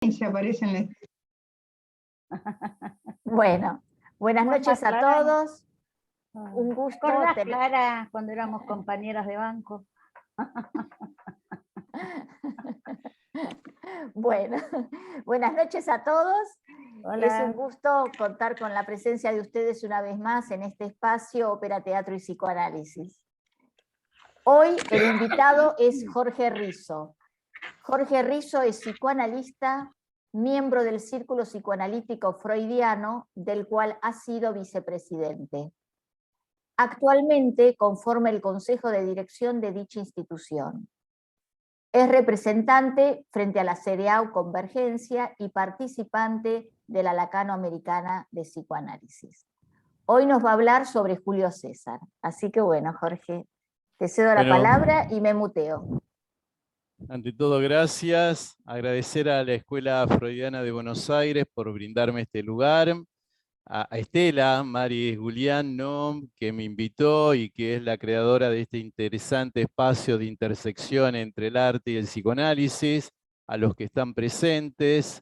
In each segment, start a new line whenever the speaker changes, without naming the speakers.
y se aparecen.
Bueno, buenas noches a todos. Un gusto.
¿Recordás, Clara, cuando éramos compañeras de banco?
Bueno, buenas noches a todos.
Hola.
Es un gusto contar con la presencia de ustedes una vez más en este espacio Ópera, Teatro y Psicoanálisis. Hoy el invitado es Jorge Risso. Jorge Risso es psicoanalista, miembro del Círculo Psicoanalítico Freudiano, del cual ha sido vicepresidente. Actualmente conforma el Consejo de Dirección de dicha institución. Es representante frente a la CDAO Convergencia y participante de la Lacano-Americana de Psicoanálisis. Hoy nos va a hablar sobre Julio César. Así que bueno, Jorge, te cedo la palabra y me muteo.
Ante todo, gracias. Agradecer a la Escuela Freudiana de Buenos Aires por brindarme este lugar. A Estela Maris Julián, ¿no?, que me invitó y que es la creadora de este interesante espacio de intersección entre el arte y el psicoanálisis, a los que están presentes.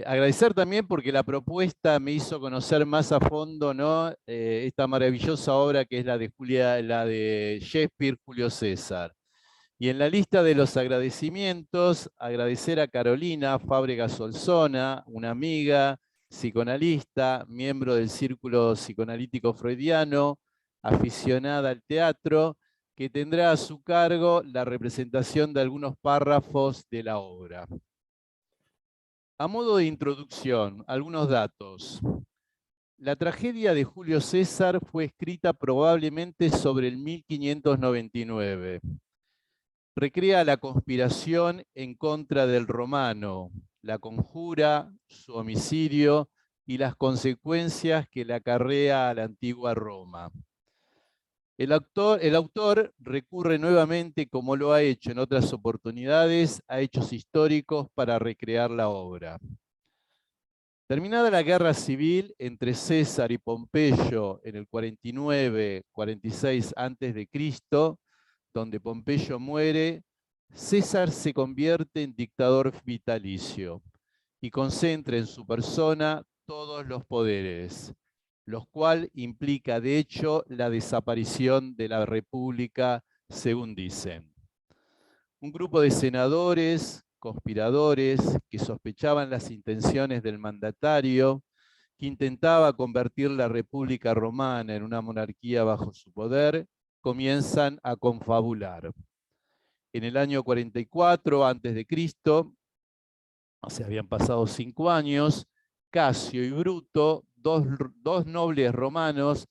Agradecer también porque la propuesta me hizo conocer más a fondo, ¿no?, esta maravillosa obra que es la de Shakespeare, Julio César. Y en la lista de los agradecimientos, agradecer a Carolina Fábrega Solsona, una amiga, psicoanalista, miembro del Círculo Psicoanalítico Freudiano, aficionada al teatro, que tendrá a su cargo la representación de algunos párrafos de la obra. A modo de introducción, algunos datos. La tragedia de Julio César fue escrita probablemente sobre el 1599. Recrea la conspiración en contra del romano, la conjura, su homicidio y las consecuencias que le acarrea a la antigua Roma. El autor recurre nuevamente, como lo ha hecho en otras oportunidades, a hechos históricos para recrear la obra. Terminada la guerra civil entre César y Pompeyo en el 49-46 a.C., donde Pompeyo muere, César se convierte en dictador vitalicio y concentra en su persona todos los poderes, lo cual implica de hecho la desaparición de la República, según dicen. Un grupo de senadores, conspiradores, que sospechaban las intenciones del mandatario, que intentaba convertir la República Romana en una monarquía bajo su poder, comienzan a confabular. En el año 44 a.C., o sea, habían pasado 5 años, Casio y Bruto, dos nobles romanos,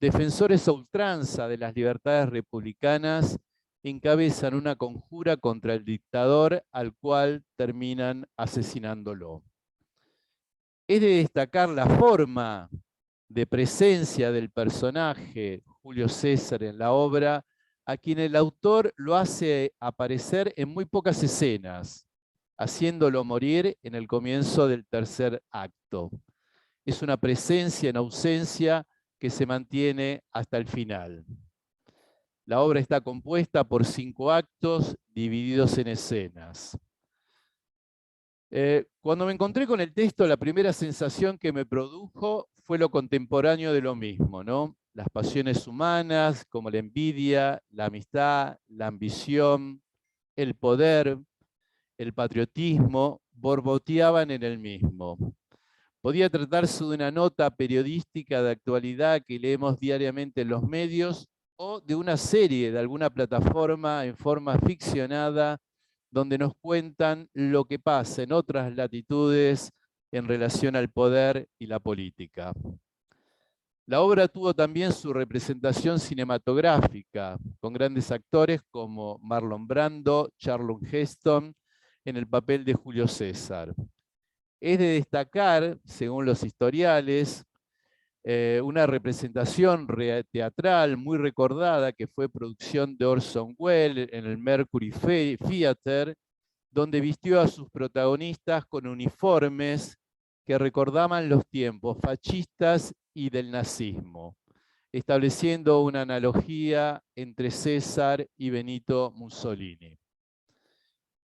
defensores a ultranza de las libertades republicanas, encabezan una conjura contra el dictador, al cual terminan asesinándolo. Es de destacar la forma de presencia del personaje Julio César en la obra, a quien el autor lo hace aparecer en muy pocas escenas, haciéndolo morir en el comienzo del tercer acto. Es una presencia en ausencia que se mantiene hasta el final. La obra está compuesta por 5 actos divididos en escenas. Cuando me encontré con el texto, la primera sensación que me produjo fue lo contemporáneo de lo mismo, ¿no? Las pasiones humanas, como la envidia, la amistad, la ambición, el poder, el patriotismo, borboteaban en el mismo. Podía tratarse de una nota periodística de actualidad que leemos diariamente en los medios, o de una serie de alguna plataforma en forma ficcionada, donde nos cuentan lo que pasa en otras latitudes en relación al poder y la política. La obra tuvo también su representación cinematográfica, con grandes actores como Marlon Brando, Charlton Heston, en el papel de Julio César. Es de destacar, según los historiales, una representación teatral muy recordada que fue producción de Orson Welles en el Mercury Theatre, donde vistió a sus protagonistas con uniformes que recordaban los tiempos fascistas y del nazismo, estableciendo una analogía entre César y Benito Mussolini.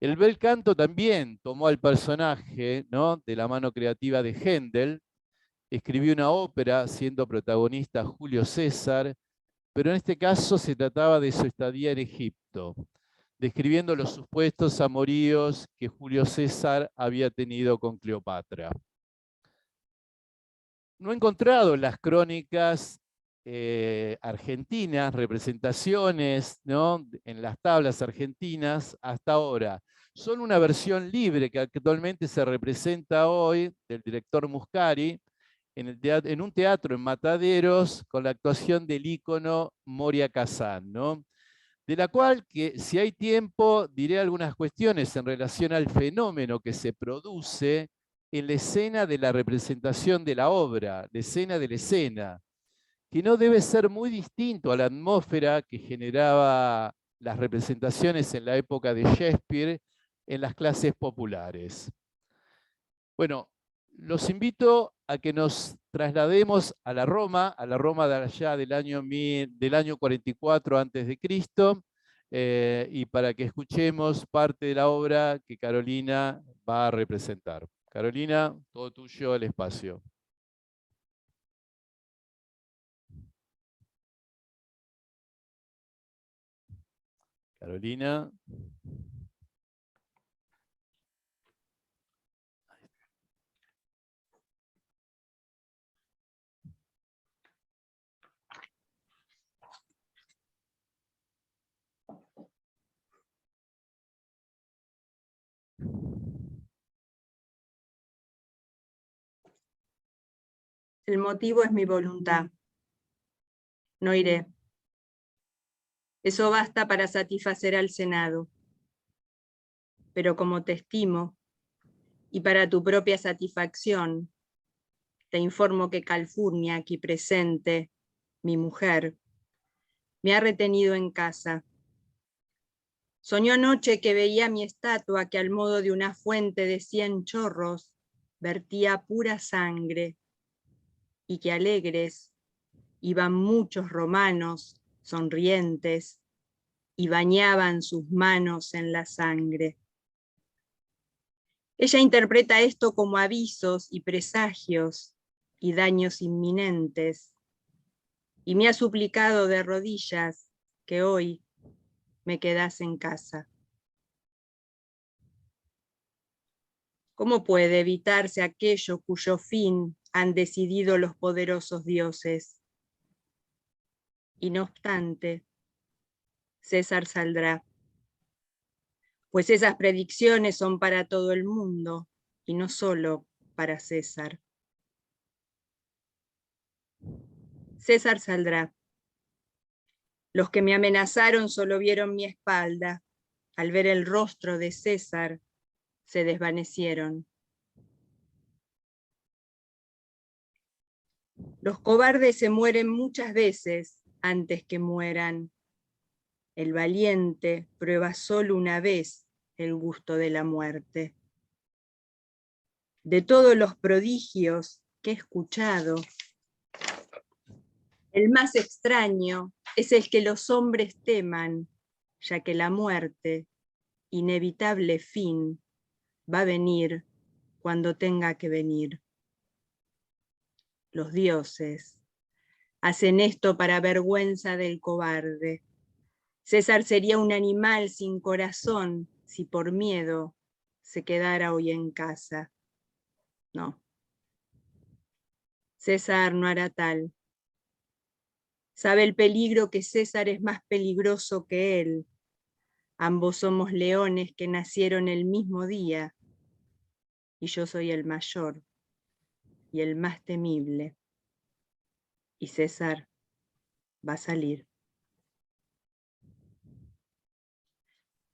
El bel canto también tomó al personaje, ¿no?, de la mano creativa de Händel, escribió una ópera siendo protagonista Julio César, pero en este caso se trataba de su estadía en Egipto, describiendo los supuestos amoríos que Julio César había tenido con Cleopatra. No he encontrado en las crónicas argentinas, representaciones, ¿no?, en las tablas argentinas hasta ahora. Son una versión libre que actualmente se representa hoy del director Muscari en un teatro en Mataderos con la actuación del ícono Moria Kazan, ¿no?, de la cual, que si hay tiempo, diré algunas cuestiones en relación al fenómeno que se produce en la escena de la representación de la obra, la escena de la escena, que no debe ser muy distinto a la atmósfera que generaba las representaciones en la época de Shakespeare en las clases populares. Bueno, los invito a que nos traslademos a la Roma de allá del año 44 a.C., y para que escuchemos parte de la obra que Carolina va a representar. Carolina, todo tuyo el espacio. Carolina.
El motivo es mi voluntad. No iré. Eso basta para satisfacer al Senado. Pero como te estimo, y para tu propia satisfacción, te informo que Calfurnia, aquí presente, mi mujer, me ha retenido en casa. Soñó anoche que veía mi estatua que al modo de una fuente de 100 chorros vertía pura sangre, y que alegres iban muchos romanos sonrientes y bañaban sus manos en la sangre. Ella interpreta esto como avisos y presagios y daños inminentes, y me ha suplicado de rodillas que hoy me quedase en casa. ¿Cómo puede evitarse aquello cuyo fin han decidido los poderosos dioses? Y no obstante, César saldrá, pues esas predicciones son para todo el mundo y no solo para César. César saldrá. Los que me amenazaron solo vieron mi espalda. Al ver el rostro de César, se desvanecieron. Los cobardes se mueren muchas veces antes que mueran. El valiente prueba solo una vez el gusto de la muerte. De todos los prodigios que he escuchado, el más extraño es el que los hombres teman, ya que la muerte, inevitable fin, va a venir cuando tenga que venir. Los dioses hacen esto para vergüenza del cobarde. César sería un animal sin corazón si por miedo se quedara hoy en casa. No. César no hará tal. Sabe el peligro que César es más peligroso que él. Ambos somos leones que nacieron el mismo día, y yo soy el mayor y el más temible. Y César va a salir.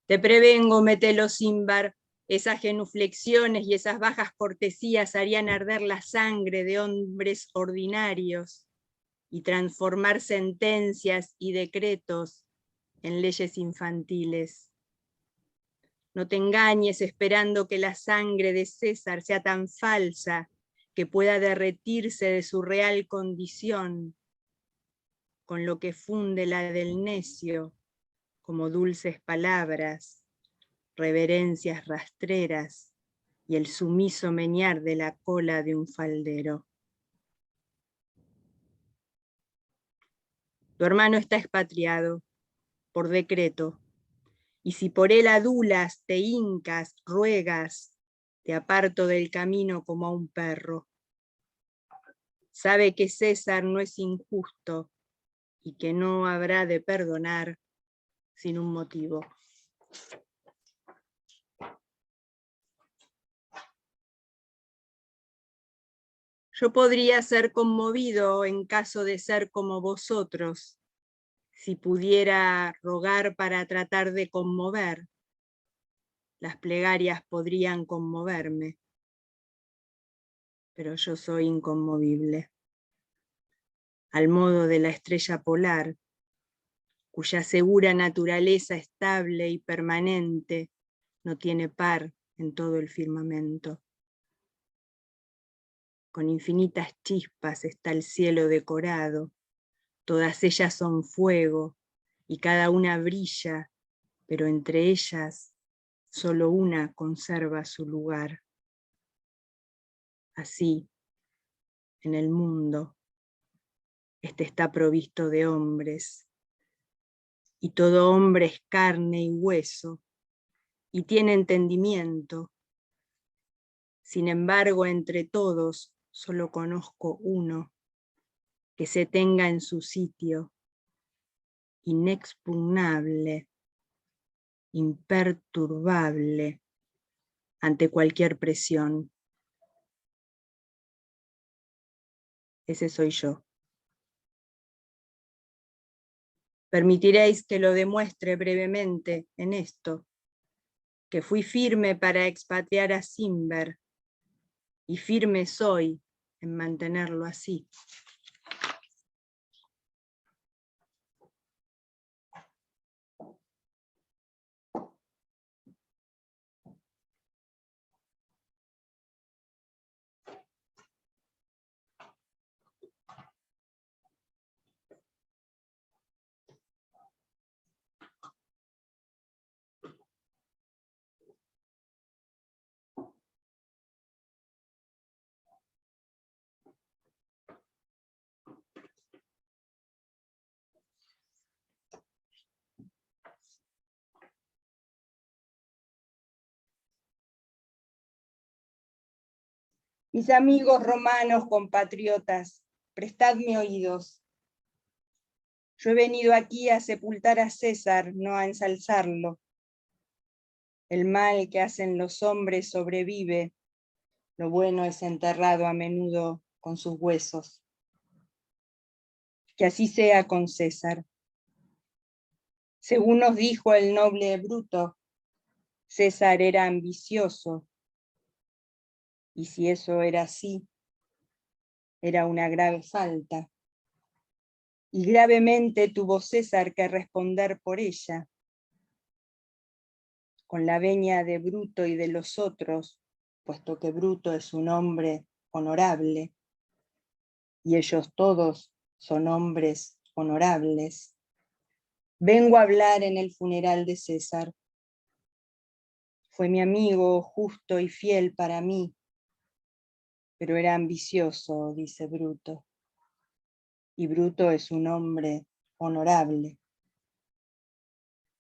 Te prevengo, Metelosímbar, esas genuflexiones y esas bajas cortesías harían arder la sangre de hombres ordinarios y transformar sentencias y decretos en leyes infantiles. No te engañes esperando que la sangre de César sea tan falsa que pueda derretirse de su real condición, con lo que funde la del necio como dulces palabras, reverencias rastreras y el sumiso menear de la cola de un faldero. Tu hermano está expatriado por decreto, y si por él adulas, te hincas, ruegas, te aparto del camino como a un perro. Sabe que César no es injusto y que no habrá de perdonar sin un motivo. Yo podría ser conmovido en caso de ser como vosotros, si pudiera rogar para tratar de conmover. Las plegarias podrían conmoverme, pero yo soy inconmovible, al modo de la estrella polar, cuya segura naturaleza estable y permanente no tiene par en todo el firmamento. Con infinitas chispas está el cielo decorado, todas ellas son fuego y cada una brilla, pero entre ellas solo una conserva su lugar. Así, en el mundo, este está provisto de hombres, y todo hombre es carne y hueso, y tiene entendimiento. Sin embargo, entre todos solo conozco uno que se tenga en su sitio, inexpugnable, imperturbable ante cualquier presión. Ese soy yo. Permitiréis que lo demuestre brevemente en esto, que fui firme para expatriar a Cimber, y firme soy en mantenerlo así. Mis amigos romanos, compatriotas, prestadme oídos. Yo he venido aquí a sepultar a César, no a ensalzarlo. El mal que hacen los hombres sobrevive, lo bueno es enterrado a menudo con sus huesos. Que así sea con César. Según nos dijo el noble Bruto, César era ambicioso, y si eso era así, era una grave falta. Y gravemente tuvo César que responder por ella. Con la venia de Bruto y de los otros, puesto que Bruto es un hombre honorable, y ellos todos son hombres honorables, vengo a hablar en el funeral de César. Fue mi amigo, justo y fiel para mí, pero era ambicioso, dice Bruto, y Bruto es un hombre honorable.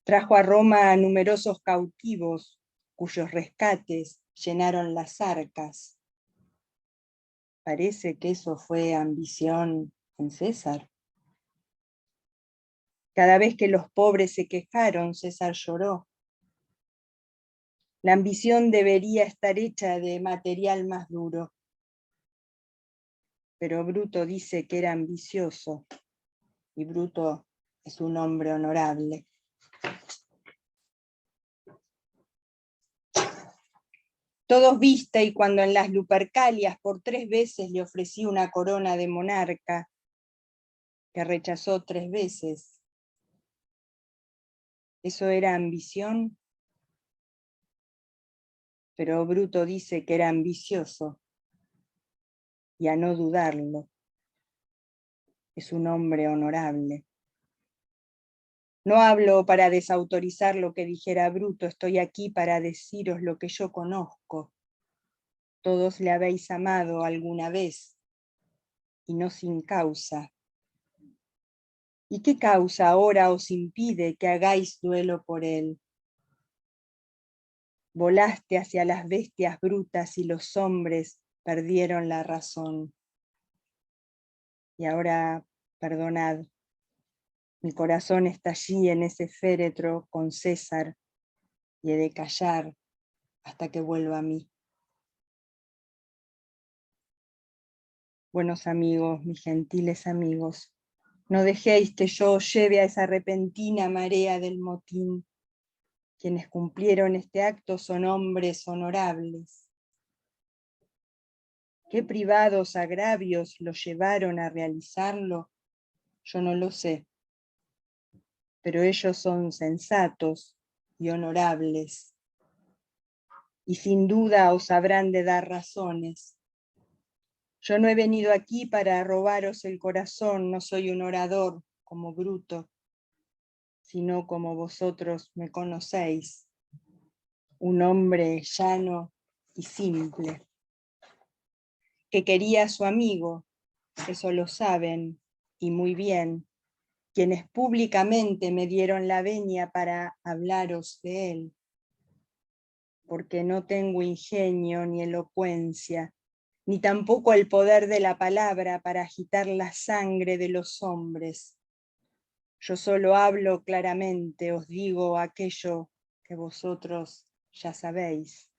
Trajo a Roma a numerosos cautivos, cuyos rescates llenaron las arcas. Parece que eso fue ambición en César. Cada vez que los pobres se quejaron, César lloró. La ambición debería estar hecha de material más duro. Pero Bruto dice que era ambicioso, y Bruto es un hombre honorable. Todos viste, y cuando en las Lupercalias por 3 veces le ofrecí una corona de monarca, que rechazó 3 veces. ¿Eso era ambición? Pero Bruto dice que era ambicioso, y a no dudarlo, es un hombre honorable. No hablo para desautorizar lo que dijera Bruto, estoy aquí para deciros lo que yo conozco. Todos le habéis amado alguna vez, y no sin causa. ¿Y qué causa ahora os impide que hagáis duelo por él? Volaste hacia las bestias brutas y los hombres perdieron la razón. Y ahora, perdonad, mi corazón está allí en ese féretro con César y he de callar hasta que vuelva a mí. Buenos amigos, mis gentiles amigos, no dejéis que yo os lleve a esa repentina marea del motín. Quienes cumplieron este acto son hombres honorables. ¿Qué privados agravios los llevaron a realizarlo? Yo no lo sé, pero ellos son sensatos y honorables, y sin duda os habrán de dar razones. Yo no he venido aquí para robaros el corazón, no soy un orador como Bruto, sino como vosotros me conocéis, un hombre llano y simple, que quería a su amigo, eso lo saben, y muy bien, quienes públicamente me dieron la venia para hablaros de él, porque no tengo ingenio ni elocuencia, ni tampoco el poder de la palabra para agitar la sangre de los hombres. Yo solo hablo claramente, os digo aquello que vosotros ya sabéis.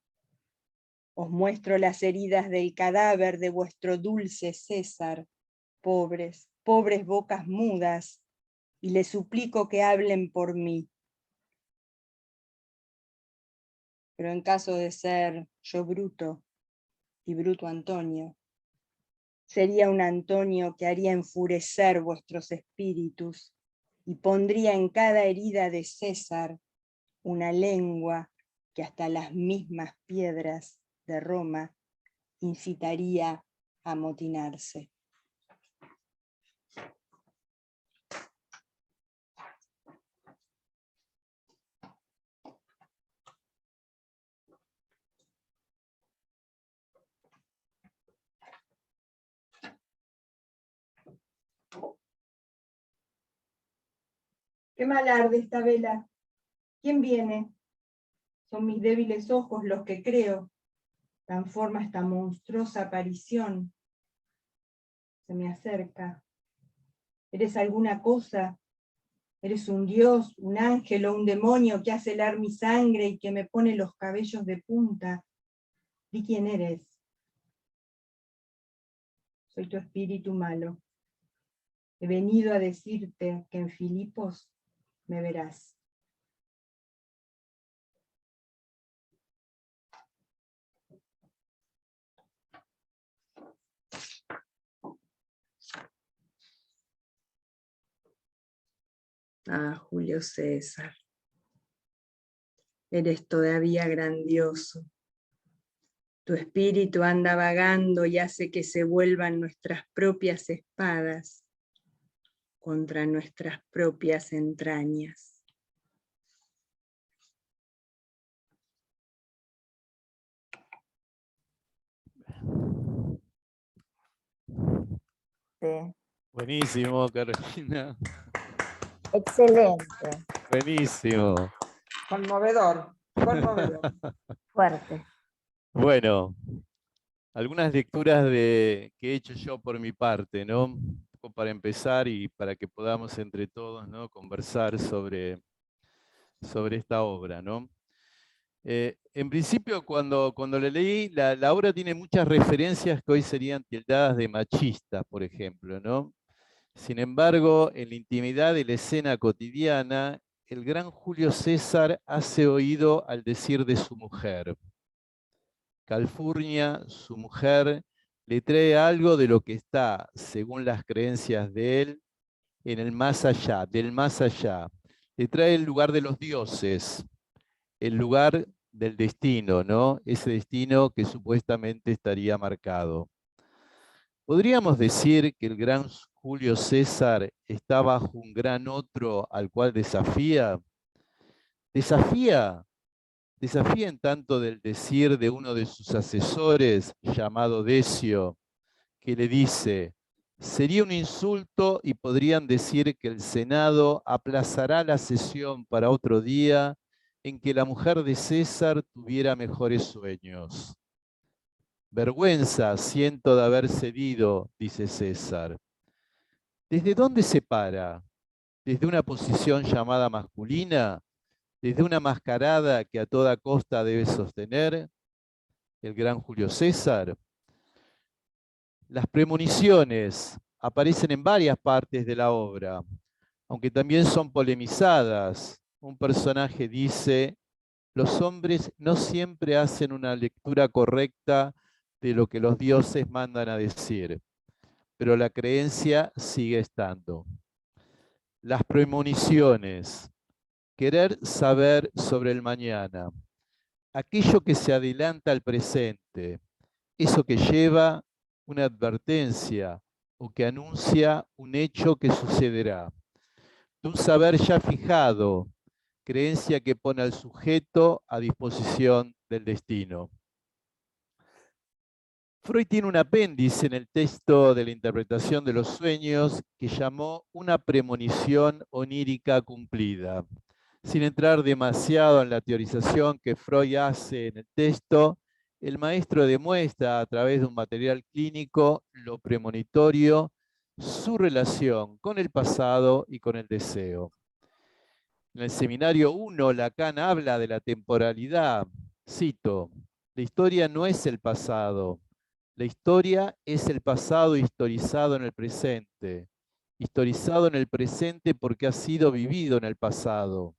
Os muestro las heridas del cadáver de vuestro dulce César, pobres, pobres bocas mudas, y les suplico que hablen por mí. Pero en caso de ser yo Bruto, y Bruto Antonio, sería un Antonio que haría enfurecer vuestros espíritus, y pondría en cada herida de César una lengua que hasta las mismas piedras de Roma incitaría a amotinarse. ¿Qué mal arde esta vela? ¿Quién viene? Son mis débiles ojos los que creo. Dan forma esta monstruosa aparición. Se me acerca. ¿Eres alguna cosa? ¿Eres un dios, un ángel o un demonio que hace helar mi sangre y que me pone los cabellos de punta? Di quién eres. Soy tu espíritu malo. He venido a decirte que en Filipos me verás. Ah, Julio César, eres todavía grandioso. Tu espíritu anda vagando y hace que se vuelvan nuestras propias espadas contra nuestras propias entrañas.
Sí,
Buenísimo, Carolina.
excelente,
Buenísimo.
Conmovedor, conmovedor.
fuerte.
Bueno, algunas lecturas que he hecho yo por mi parte, ¿no? Un poco para empezar y para que podamos entre todos, ¿no?, conversar sobre esta obra, ¿no? En principio, cuando le leí, la obra tiene muchas referencias que hoy serían tildadas de machistas, por ejemplo, ¿no? Sin embargo, en la intimidad de la escena cotidiana, el gran Julio César hace oído al decir de su mujer. Calfurnia, su mujer, le trae algo de lo que está, según las creencias de él, en el más allá, del más allá. Le trae el lugar de los dioses, el lugar del destino, ¿no? Ese destino que supuestamente estaría marcado. Podríamos decir que el gran Julio César está bajo un gran otro al cual desafía? Desafía en tanto del decir de uno de sus asesores, llamado Decio, que le dice: sería un insulto y podrían decir que el Senado aplazará la sesión para otro día en que la mujer de César tuviera mejores sueños. Vergüenza siento de haber cedido, dice César. ¿Desde dónde se para? ¿Desde una posición llamada masculina? ¿Desde una mascarada que a toda costa debe sostener el gran Julio César? Las premoniciones aparecen en varias partes de la obra, aunque también son polemizadas. Un personaje dice: los hombres no siempre hacen una lectura correcta de lo que los dioses mandan a decir, pero la creencia sigue estando. Las premoniciones, querer saber sobre el mañana, aquello que se adelanta al presente, eso que lleva una advertencia o que anuncia un hecho que sucederá. De un saber ya fijado, creencia que pone al sujeto a disposición del destino. Freud tiene un apéndice en el texto de la interpretación de los sueños que llamó una premonición onírica cumplida. Sin entrar demasiado en la teorización que Freud hace en el texto, el maestro demuestra a través de un material clínico lo premonitorio, su relación con el pasado y con el deseo. En el seminario 1, Lacan habla de la temporalidad. Cito: la historia no es el pasado, la historia es el pasado historizado en el presente. Historizado en el presente porque ha sido vivido en el pasado.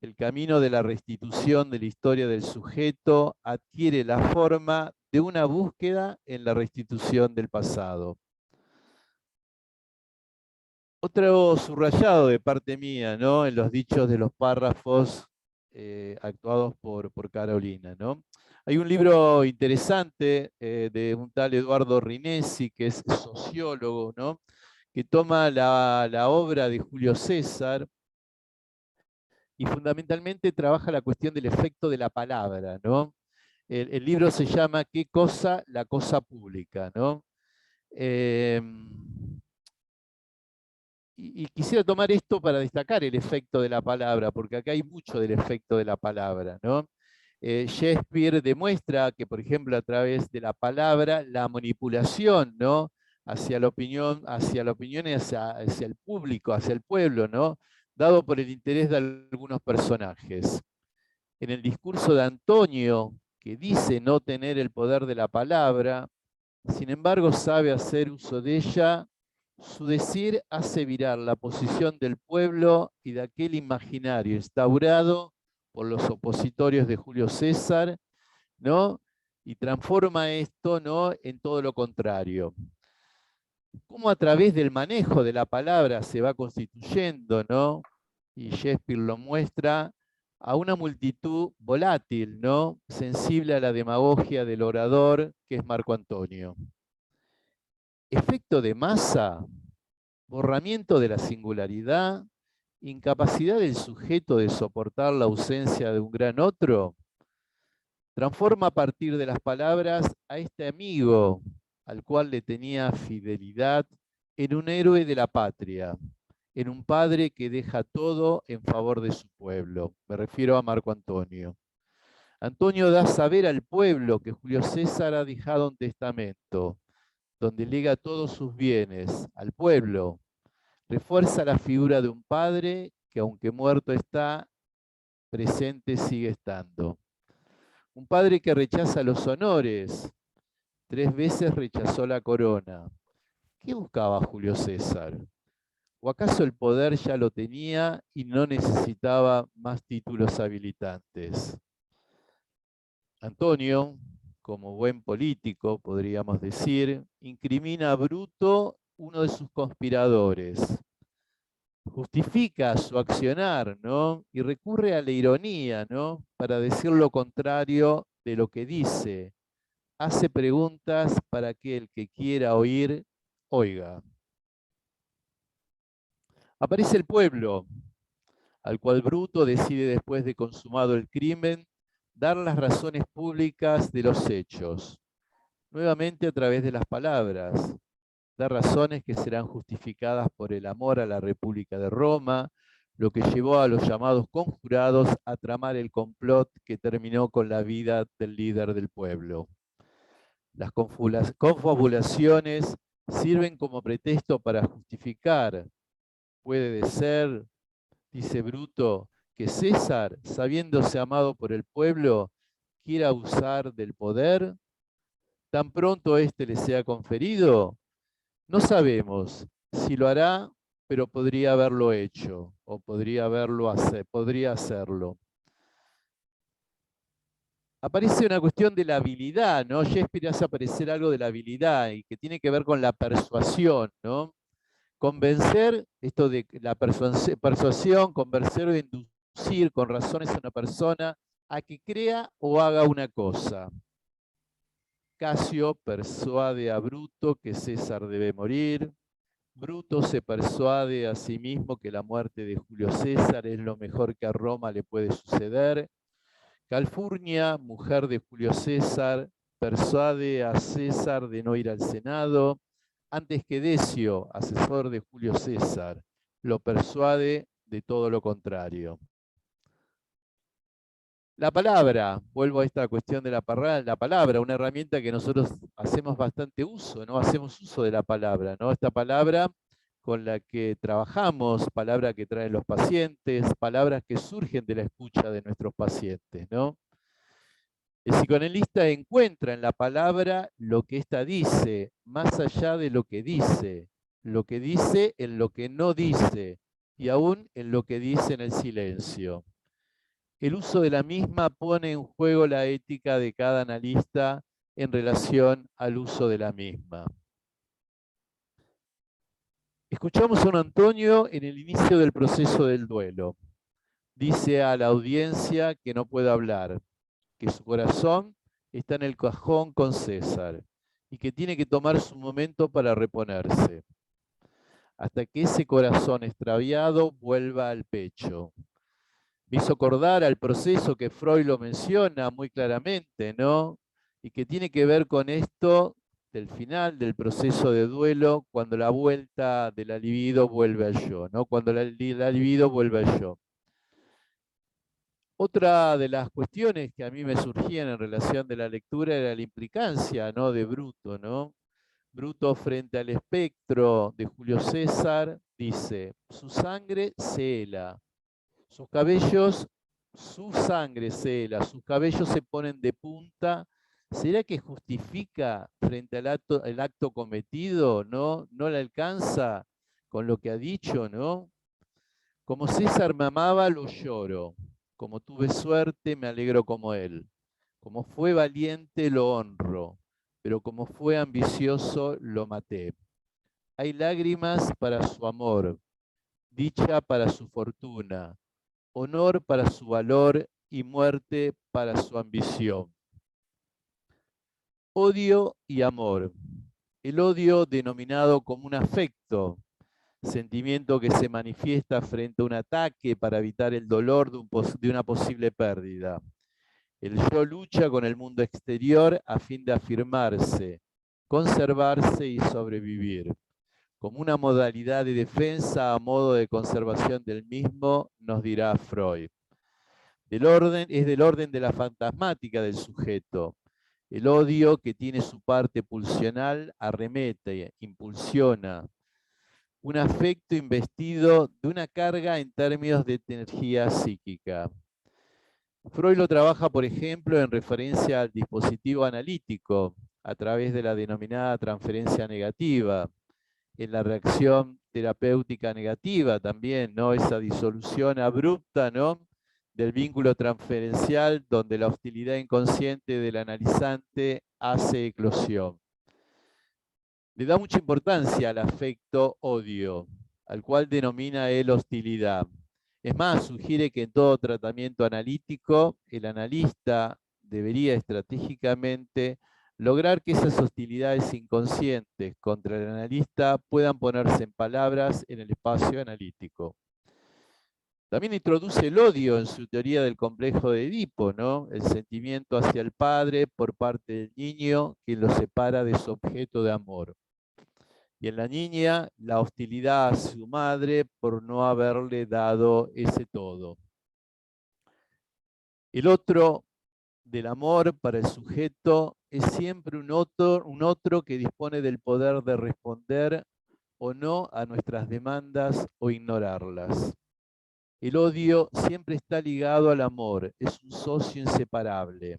El camino de la restitución de la historia del sujeto adquiere la forma de una búsqueda en la restitución del pasado. Otro subrayado de parte mía, ¿no?, en los dichos de los párrafos actuados por Carolina, ¿no? Hay un libro interesante de un tal Eduardo Rinesi, que es sociólogo, ¿no?, que toma la obra de Julio César y fundamentalmente trabaja la cuestión del efecto de la palabra, ¿no? El libro se llama ¿Qué cosa? La cosa pública, ¿no? Y quisiera tomar esto para destacar el efecto de la palabra, porque acá hay mucho del efecto de la palabra, ¿no? Shakespeare demuestra que, por ejemplo, a través de la palabra, la manipulación, ¿no?, hacia la opinión y hacia el público, hacia el pueblo, ¿no?, dado por el interés de algunos personajes. En el discurso de Antonio, que dice no tener el poder de la palabra, sin embargo sabe hacer uso de ella, su decir hace virar la posición del pueblo y de aquel imaginario instaurado por los opositores de Julio César, ¿no?, y transforma esto, ¿no?, en todo lo contrario. Cómo a través del manejo de la palabra se va constituyendo, ¿no?, y Shakespeare lo muestra, a una multitud volátil, ¿no?, sensible a la demagogia del orador, que es Marco Antonio. Efecto de masa, borramiento de la singularidad, incapacidad del sujeto de soportar la ausencia de un gran otro, transforma a partir de las palabras a este amigo, al cual le tenía fidelidad, en un héroe de la patria, en un padre que deja todo en favor de su pueblo. Me refiero a Marco Antonio. Antonio da a saber al pueblo que Julio César ha dejado un testamento, donde lega todos sus bienes al pueblo. Refuerza la figura de un padre que, aunque muerto está, presente sigue estando. Un padre que rechaza los honores. 3 veces rechazó la corona. ¿Qué buscaba Julio César? ¿O acaso el poder ya lo tenía y no necesitaba más títulos habilitantes? Antonio, como buen político, podríamos decir, incrimina a Bruto, uno de sus conspiradores. Justifica su accionar, ¿no?, y recurre a la ironía, ¿no?, para decir lo contrario de lo que dice. Hace preguntas para que el que quiera oír, oiga. Aparece el pueblo, al cual Bruto decide, después de consumado el crimen, dar las razones públicas de los hechos, nuevamente a través de las palabras, dar razones que serán justificadas por el amor a la República de Roma, lo que llevó a los llamados conjurados a tramar el complot que terminó con la vida del líder del pueblo. Las confabulaciones sirven como pretexto para justificar. Puede ser, dice Bruto, que César, sabiéndose amado por el pueblo, quiera usar del poder. Tan pronto éste le sea conferido, no sabemos si lo hará, pero podría haberlo hecho, o podría hacerlo. Aparece una cuestión de la habilidad, ¿no? Shakespeare hace aparecer algo de la habilidad y que tiene que ver con la persuasión, ¿no? Convencer, esto de la persuasión, convencer o inducir con razones a una persona a que crea o haga una cosa. Casio persuade a Bruto que César debe morir. Bruto se persuade a sí mismo que la muerte de Julio César es lo mejor que a Roma le puede suceder. Calfurnia, mujer de Julio César, persuade a César de no ir al Senado, antes que Decio, asesor de Julio César, lo persuade de todo lo contrario. La palabra, vuelvo a esta cuestión de la palabra, una herramienta que nosotros hacemos bastante uso, ¿no? Hacemos uso de la palabra, ¿no? Esta palabra con la que trabajamos, palabra que traen los pacientes, palabras que surgen de la escucha de nuestros pacientes, ¿no? El psicoanalista encuentra en la palabra lo que ésta dice, más allá de lo que dice en lo que no dice, y aún en lo que dice en el silencio. El uso de la misma pone en juego la ética de cada analista en relación al uso de la misma. Escuchamos a don Antonio en el inicio del proceso del duelo. Dice a la audiencia que no puede hablar, que su corazón está en el cajón con César y que tiene que tomar su momento para reponerse, hasta que ese corazón extraviado vuelva al pecho. Me hizo acordar al proceso que Freud lo menciona muy claramente, ¿no? Y que tiene que ver con esto del final del proceso de duelo, cuando la vuelta de la libido vuelve al yo, ¿no? Cuando la libido vuelve al yo. Otra de las cuestiones que a mí me surgían en relación de la lectura era la implicancia, ¿no? De Bruto, ¿no? Bruto frente al espectro de Julio César dice, su sangre se hela. Sus cabellos, su sangre se hela, sus cabellos se ponen de punta. ¿Será que justifica frente al acto cometido? ¿No? ¿No le alcanza con lo que ha dicho? ¿No? Como César me amaba, lo lloro. Como tuve suerte, me alegro como él. Como fue valiente, lo honro. Pero como fue ambicioso, lo maté. Hay lágrimas para su amor, dicha para su fortuna, honor para su valor y muerte para su ambición. Odio y amor. El odio denominado como un afecto, sentimiento que se manifiesta frente a un ataque para evitar el dolor de una posible pérdida. El yo lucha con el mundo exterior a fin de afirmarse, conservarse y sobrevivir. Como una modalidad de defensa a modo de conservación del mismo, nos dirá Freud. Es del orden de la fantasmática del sujeto. El odio, que tiene su parte pulsional, arremete, impulsiona. Un afecto investido de una carga en términos de energía psíquica. Freud lo trabaja, por ejemplo, en referencia al dispositivo analítico, a través de la denominada transferencia negativa, en la reacción terapéutica negativa también, ¿no? Esa disolución abrupta, ¿no?, del vínculo transferencial, donde la hostilidad inconsciente del analizante hace eclosión. Le da mucha importancia al afecto odio, al cual denomina él hostilidad. Es más, sugiere que en todo tratamiento analítico, el analista debería estratégicamente lograr que esas hostilidades inconscientes contra el analista puedan ponerse en palabras en el espacio analítico. También introduce el odio en su teoría del complejo de Edipo, ¿no? El sentimiento hacia el padre por parte del niño que lo separa de su objeto de amor. Y en la niña, la hostilidad a su madre por no haberle dado ese todo. El otro del amor para el sujeto es siempre un otro que dispone del poder de responder o no a nuestras demandas o ignorarlas. El odio siempre está ligado al amor, es un socio inseparable.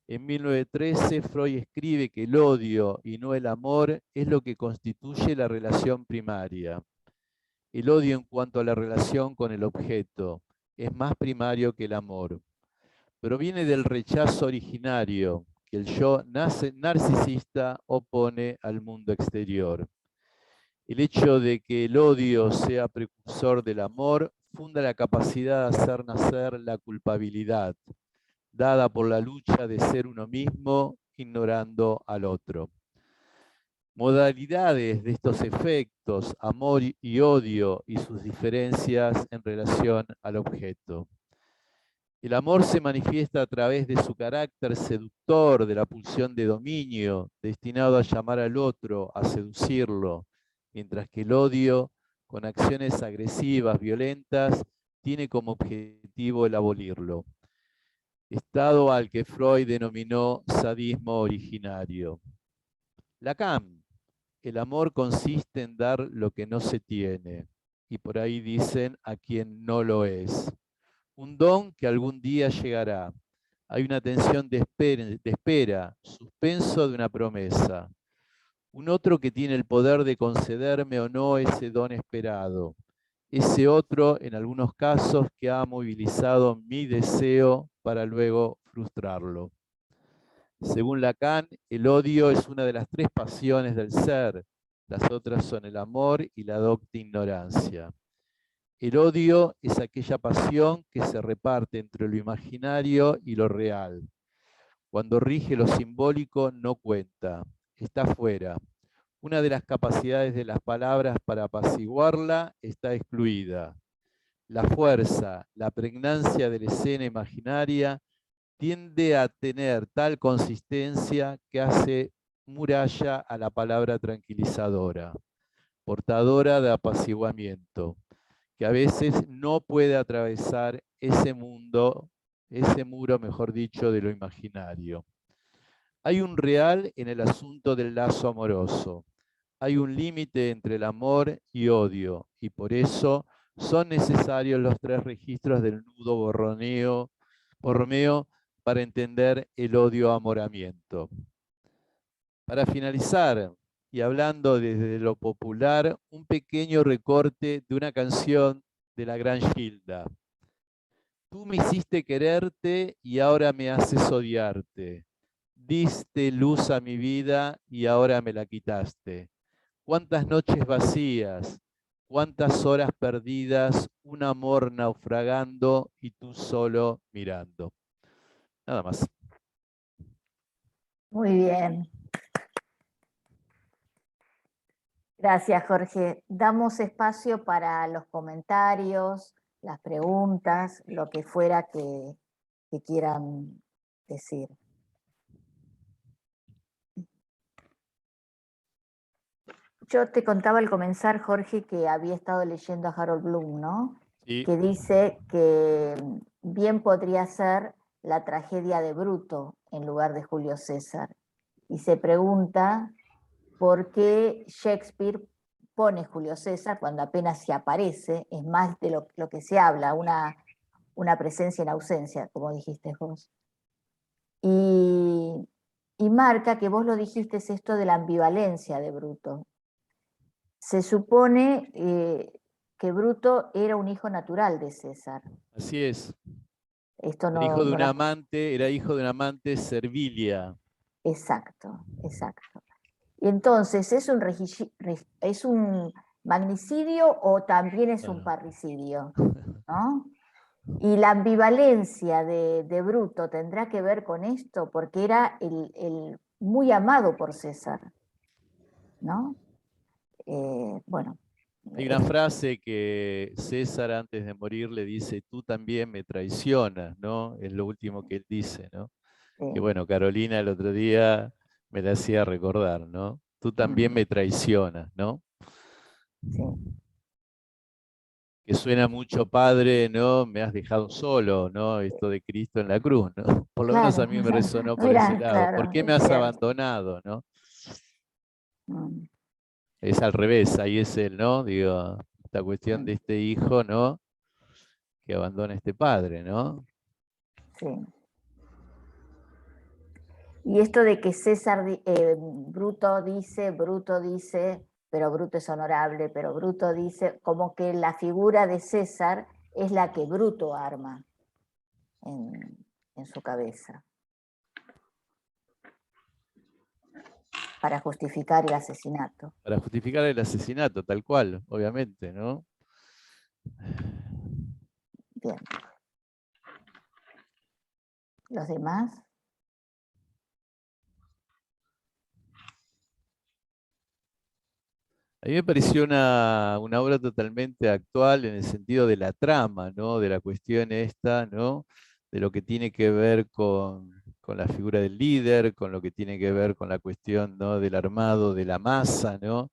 En 1913, Freud escribe que el odio y no el amor es lo que constituye la relación primaria. El odio en cuanto a la relación con el objeto es más primario que el amor. Proviene del rechazo originario que el yo narcisista opone al mundo exterior. El hecho de que el odio sea precursor del amor funda la capacidad de hacer nacer la culpabilidad, dada por la lucha de ser uno mismo, ignorando al otro. Modalidades de estos efectos, amor y odio, y sus diferencias en relación al objeto. El amor se manifiesta a través de su carácter seductor, de la pulsión de dominio, destinado a llamar al otro, a seducirlo, mientras que el odio, con acciones agresivas, violentas, tiene como objetivo el abolirlo. Estado al que Freud denominó sadismo originario. Lacan, el amor consiste en dar lo que no se tiene, y por ahí dicen a quien no lo es. Un don que algún día llegará. Hay una tensión de espera, suspenso de una promesa. Un otro que tiene el poder de concederme o no ese don esperado. Ese otro, en algunos casos, que ha movilizado mi deseo para luego frustrarlo. Según Lacan, el odio es una de las tres pasiones del ser. Las otras son el amor y la docta ignorancia. El odio es aquella pasión que se reparte entre lo imaginario y lo real. Cuando rige lo simbólico no cuenta, está fuera. Una de las capacidades de las palabras para apaciguarla está excluida. La fuerza, la pregnancia de la escena imaginaria tiende a tener tal consistencia que hace muralla a la palabra tranquilizadora, portadora de apaciguamiento, que a veces no puede atravesar ese muro, mejor dicho, de lo imaginario. Hay un real en el asunto del lazo amoroso. Hay un límite entre el amor y odio, y por eso son necesarios los tres registros del nudo borromeo para entender el odio-amoramiento. Para finalizar, y hablando desde lo popular, un pequeño recorte de una canción de la gran Gilda. Tú me hiciste quererte y ahora me haces odiarte. Diste luz a mi vida y ahora me la quitaste. Cuántas noches vacías, cuántas horas perdidas, un amor naufragando y tú solo mirando. Nada más.
Muy bien. Gracias, Jorge. Damos espacio para los comentarios, las preguntas, lo que fuera que quieran decir. Yo te contaba al comenzar, Jorge, que había estado leyendo a Harold Bloom, ¿no?
Sí.
Que dice que bien podría ser la tragedia de Bruto en lugar de Julio César. Y se pregunta por qué Shakespeare pone Julio César cuando apenas se aparece, es más de lo que se habla, una presencia en ausencia, como dijiste vos. Y marca que vos lo dijiste, es esto de la ambivalencia de Bruto. Se supone que Bruto era un hijo natural de César.
Así es.
Esto no,
Era hijo de
no
un
la-
amante, era hijo de una amante Servilia.
Exacto, exacto. Y entonces, ¿es un magnicidio o también es un parricidio? ¿No? Y la ambivalencia de Bruto tendrá que ver con esto, porque era el muy amado por César, ¿no? Bueno.
Hay una frase que César antes de morir le dice, tú también me traicionas, ¿no? Es lo último que él dice, ¿no?
Sí,
Que bueno, Carolina el otro día me la hacía recordar, ¿no? Tú también me traicionas, ¿no?
sí.
Que suena mucho padre, ¿no? Me has dejado solo, ¿no? Esto de Cristo en la cruz, ¿no? Por lo menos a
Claro,
mí me resonó por ese
mira,
lado. ¿Por
claro,
qué me
es
has
cierto.
abandonado, no?
Mm,
Es al revés, ahí es él, ¿no? Digo, esta cuestión de
mm,
este hijo, ¿no? Que abandona a este padre, ¿no?
sí. Y esto de que César, Bruto dice, pero Bruto es honorable, pero Bruto dice, como que la figura de César es la que Bruto arma en su cabeza para justificar el asesinato.
Para justificar el asesinato, tal cual, obviamente, ¿no?
Bien. ¿Los demás?
A mí me pareció una obra totalmente actual en el sentido de la trama, ¿no? De la cuestión esta, ¿no? De lo que tiene que ver con la figura del líder, con lo que tiene que ver con la cuestión, ¿no? Del armado de la masa, ¿no?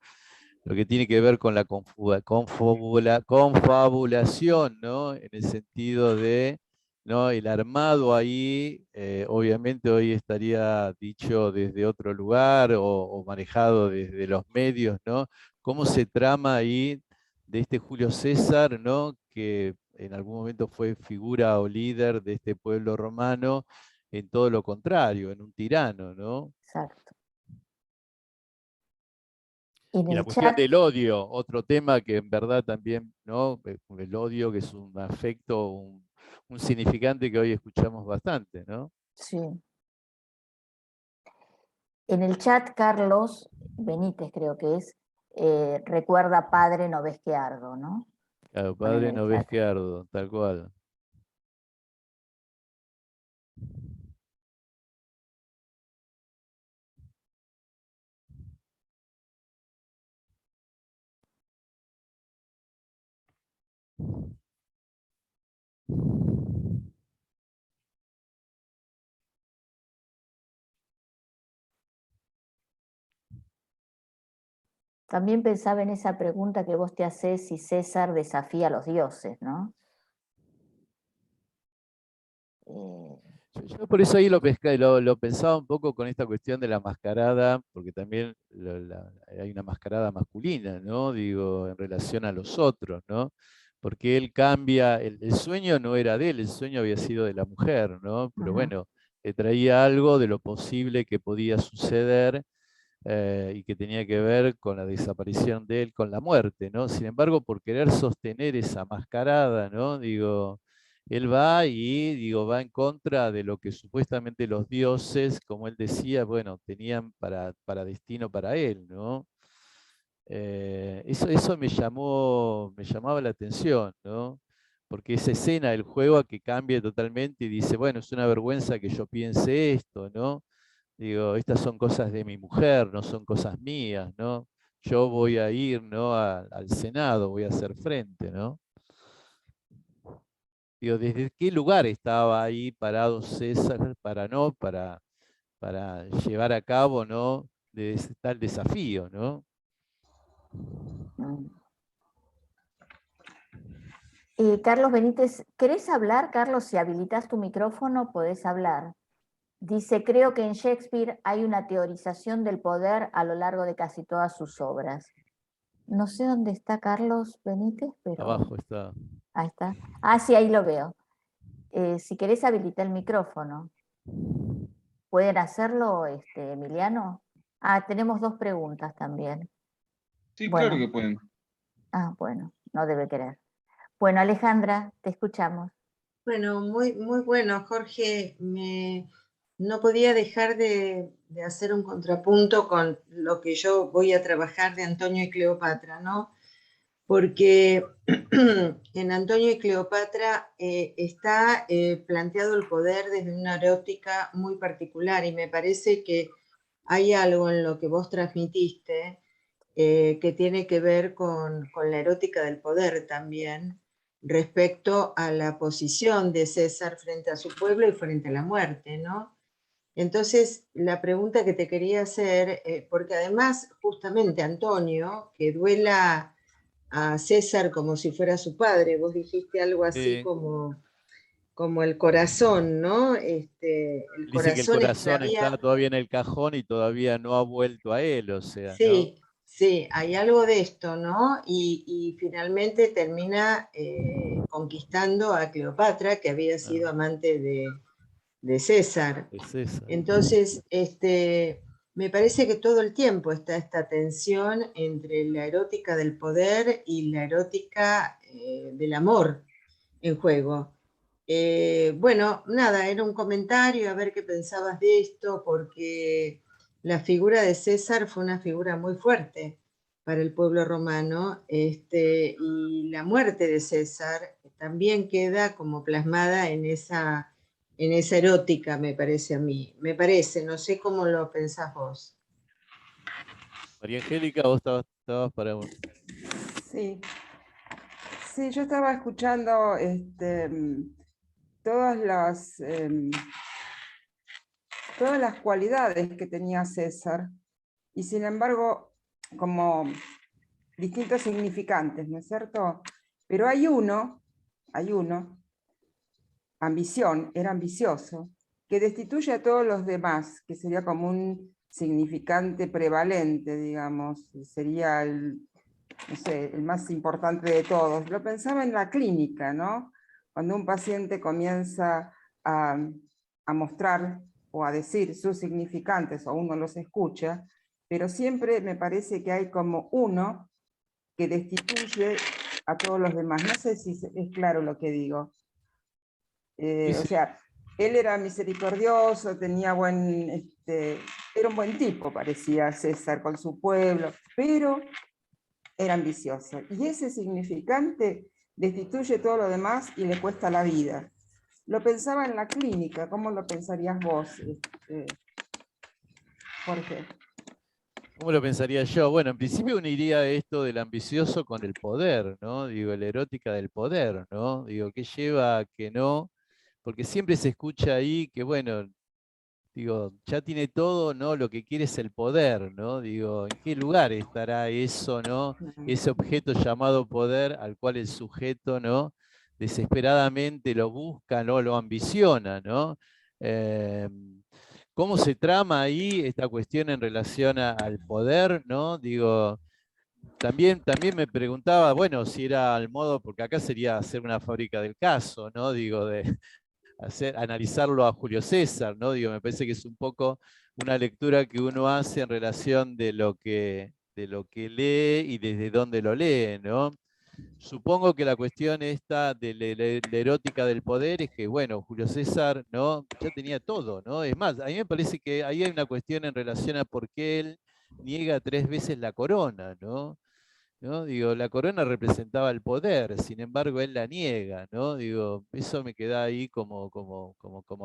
Lo que tiene que ver con la confabulación, ¿no? En el sentido de, ¿no? El armado ahí, obviamente hoy estaría dicho desde otro lugar o manejado desde los medios, ¿no? Cómo se trama ahí de este Julio César, ¿no? Que en algún momento fue figura o líder de este pueblo romano, en todo lo contrario, en un tirano, ¿no?
Exacto. En
Y la
el
cuestión
chat,
del odio, otro tema que en verdad también, ¿no? El odio, que es un afecto, un significante que hoy escuchamos bastante, ¿no?
sí. En el chat, Carlos Benítez creo que es, recuerda padre, no ves que ardo, ¿no?
Claro,
Ponen
padre
en el
no ves
chat.
que ardo, tal cual.
También pensaba en esa pregunta que vos te haces si César desafía a los dioses, ¿no? Eh,
Yo por eso ahí lo pensaba un poco con esta cuestión de la mascarada, porque también hay una mascarada masculina, ¿no? Digo, en relación a los otros, ¿no? Porque él cambia, el sueño no era de él, el sueño había sido de la mujer, ¿no? Pero
Ujú.
bueno, le traía algo de lo posible que podía suceder y que tenía que ver con la desaparición de él, con la muerte, ¿no? Sin embargo, por querer sostener esa mascarada, ¿no? Digo, él va y digo, va en contra de lo que supuestamente los dioses, como él decía, bueno, tenían para destino para él, ¿no? Eso me llamaba la atención, ¿no? Porque esa escena del juego a que cambie totalmente y dice, bueno, es una vergüenza que yo piense esto, ¿no? Digo, estas son cosas de mi mujer, no son cosas mías, ¿no? Yo voy a ir, ¿no? Al Senado, voy a hacer frente, ¿no? Digo, ¿desde qué lugar estaba ahí parado César para llevar a cabo, ¿no? De ese tal desafío, ¿no?
Mm. Carlos Benítez, ¿querés hablar, Carlos? Si habilitas tu micrófono, podés hablar. Dice, creo que en Shakespeare hay una teorización del poder a lo largo de casi todas sus obras. No sé dónde está Carlos Benítez, pero
Abajo está.
ahí está. Ah, sí, ahí lo veo. Si querés habilitar el micrófono. ¿Pueden hacerlo, Emiliano? Ah, tenemos dos preguntas también.
Sí, claro
Bueno,
que pueden.
bueno, no debe querer. Bueno, Alejandra, te escuchamos.
Bueno, muy, muy bueno, Jorge. No podía dejar de hacer un contrapunto con lo que yo voy a trabajar de Antonio y Cleopatra, ¿no?
porque en Antonio y Cleopatra está planteado el poder desde una erótica muy particular, y me parece que hay algo en lo que vos transmitiste que tiene que ver con la erótica del poder también, respecto a la posición de César frente a su pueblo y frente a la muerte, ¿no? Entonces, la pregunta que te quería hacer, porque además justamente Antonio, que duela a César como si fuera su padre, vos dijiste algo así como el corazón, ¿no? El
Dice que el
corazón
corazón
extraviado.
está todavía en el cajón y todavía no ha vuelto a él, o sea, ¿no?
Sí, sí, hay algo de esto, ¿no? Y finalmente termina conquistando a Cleopatra, que había sido amante de César.
Es esa.
Entonces, me parece que todo el tiempo está esta tensión entre la erótica del poder y la erótica del amor en juego. Bueno, nada, era un comentario, a ver qué pensabas de esto, porque la figura de César fue una figura muy fuerte para el pueblo romano, y la muerte de César también queda como plasmada en esa erótica, me parece a mí. Me parece, no sé cómo lo pensás vos.
María Angélica, vos estabas para...
Sí, sí, yo estaba escuchando todas todas las cualidades que tenía César, y sin embargo, como distintos significantes, ¿no es cierto? Pero hay uno, ambición, era ambicioso, que destituye a todos los demás, que sería como un significante prevalente, digamos, sería no sé, el más importante de todos. Lo pensaba en la clínica, ¿no? Cuando un paciente comienza a mostrar o a decir sus significantes, o uno los escucha, pero siempre me parece que hay como uno que destituye a todos los demás. No sé si es claro lo que digo. O sea, él era misericordioso, tenía era un buen tipo, parecía César con su pueblo, pero era ambicioso. Y ese significante destituye todo lo demás y le cuesta la vida. Lo pensaba en la clínica, ¿cómo lo pensarías vos, Jorge?
¿Cómo lo pensaría yo? Bueno, en principio uniría esto del ambicioso con el poder, ¿no? Digo, la erótica del poder, ¿no? Digo, ¿qué lleva a que no? Porque siempre se escucha ahí que, bueno, digo, ya tiene todo, ¿no? Lo que quiere es el poder, ¿no? Digo, ¿en qué lugar estará eso, ¿no? Ese objeto llamado poder al cual el sujeto, ¿no? Desesperadamente lo busca, ¿no? Lo ambiciona, ¿no? ¿Cómo se trama ahí esta cuestión en relación al poder, ¿no? Digo, también me preguntaba, bueno, si era al modo, porque acá sería hacer una fábrica del caso, ¿no? Digo, de analizarlo a Julio César, ¿no? Digo, me parece que es un poco una lectura que uno hace en relación de lo que lee y desde dónde lo lee, ¿no? Supongo que la cuestión esta de la erótica del poder es que, bueno, Julio César, ¿no? Ya tenía todo, ¿no? Es más, a mí me parece que ahí hay una cuestión en relación a por qué él niega 3 veces la corona, ¿no? ¿No? Digo, la corona representaba el poder, sin embargo él la niega, ¿no? Digo, eso me queda ahí como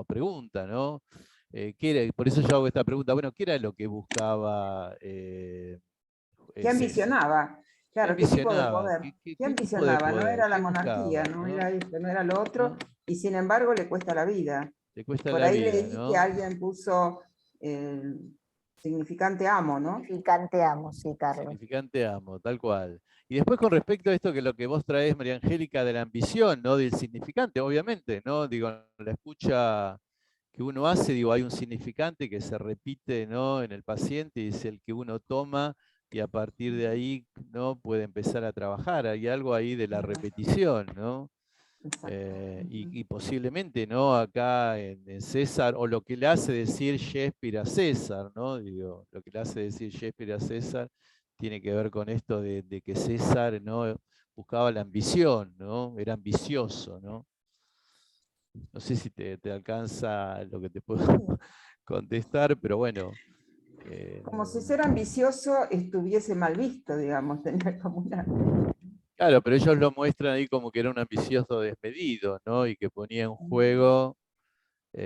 pregunta, ¿no? Por eso yo hago esta pregunta, bueno, ¿qué era lo que buscaba
¿Qué
César?
ambicionaba?
¿Qué
Claro, ¿qué tipo de
ambicionaba?
poder? ¿Qué
¿Qué tipo de
ambicionaba? No
poder?
era la
¿Qué
monarquía,
buscaba?
no
¿No?
era esto, no era lo otro,
¿No?
y sin embargo le cuesta la vida.
Le cuesta
Por
la
ahí
vida,
leí que
¿no?
alguien puso significante amo, ¿no?
Significante amo, sí, Carlos.
Significante amo, tal cual. Y después con respecto a esto que lo que vos traes, María Angélica, de la ambición, ¿no? Del significante, obviamente, ¿no? Digo, la escucha que uno hace, digo, hay un significante que se repite, ¿no? En el paciente y es el que uno toma y a partir de ahí, ¿no? Puede empezar a trabajar. Hay algo ahí de la repetición, ¿no? Y posiblemente, ¿no? Acá en César, o lo que le hace decir Shakespeare a César, ¿no? Digo, lo que le hace decir Shakespeare a César tiene que ver con esto de que César, ¿no? Buscaba la ambición, ¿no? Era ambicioso, ¿no? No sé si te alcanza lo que te puedo contestar, pero bueno.
Como si ser ambicioso estuviese mal visto, digamos, tener como una...
Claro, pero ellos lo muestran ahí como que era un ambicioso desmedido, ¿no? Y que ponía en juego la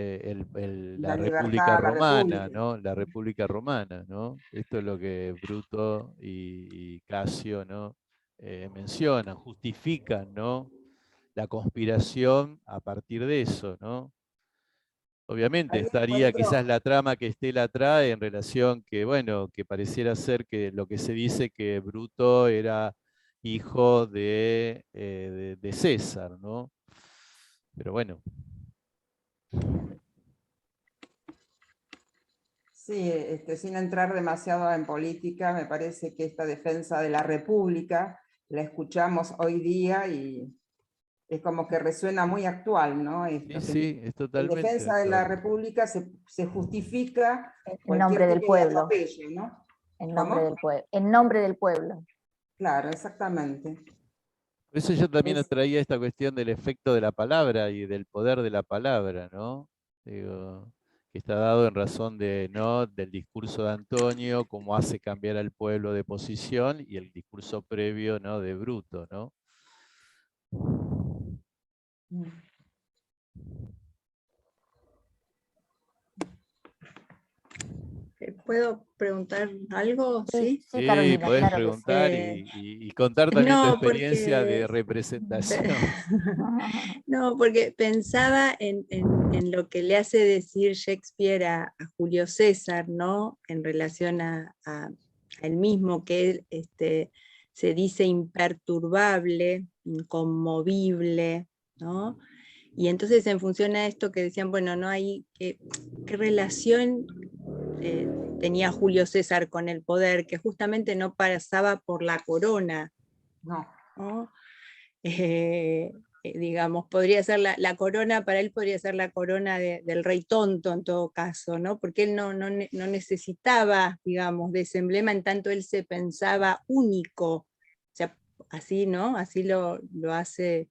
La
República
libertad, la
Romana,
república.
¿no? La República Romana, ¿no? Esto es lo que Bruto y Casio, ¿no? Mencionan, justifican, ¿no? La conspiración a partir de eso, ¿no? Obviamente
Ahí
estaría
encuentro,
quizás la trama que Estela trae en relación que, bueno, que pareciera ser que lo que se dice que Bruto era hijo de César, ¿no? Pero bueno.
sí, sin entrar demasiado en política, me parece que esta defensa de la República la escuchamos hoy día y es como que resuena muy actual, ¿no?
Sí,
Esto, que
sí, es
en
totalmente
defensa de la
actual.
República se justifica
En nombre
cualquier
del
tipo de
pueblo.
atropello, ¿no?
En nombre
¿Cómo?
del pueblo. En nombre del pueblo.
Claro, exactamente.
Por eso yo también
Es,
traía esta cuestión del efecto de la palabra y del poder de la palabra, ¿no? Digo, que está dado en razón de, ¿no? Del discurso de Antonio, cómo hace cambiar al pueblo de posición, y el discurso previo, ¿no? De Bruto, ¿no?
¿Puedo preguntar algo?
Sí,
Sí.
sí,
Sí,
Carolina,
podés
claro que sí.
preguntar y contar también tu
No,
experiencia de
porque
representación.
no, porque pensaba en lo que le hace decir Shakespeare a Julio César, ¿no? En relación a él mismo, que él se dice imperturbable, inconmovible, ¿no? Y entonces en función a esto que decían, bueno, no hay, ¿qué relación tenía Julio César con el poder? Que justamente no pasaba por la corona,
no,
¿no? Digamos, podría ser la corona, para él podría ser la corona del rey tonto en todo caso, ¿no? Porque él no necesitaba, digamos, de ese emblema, en tanto él se pensaba único. O sea, así, ¿no? Así lo hace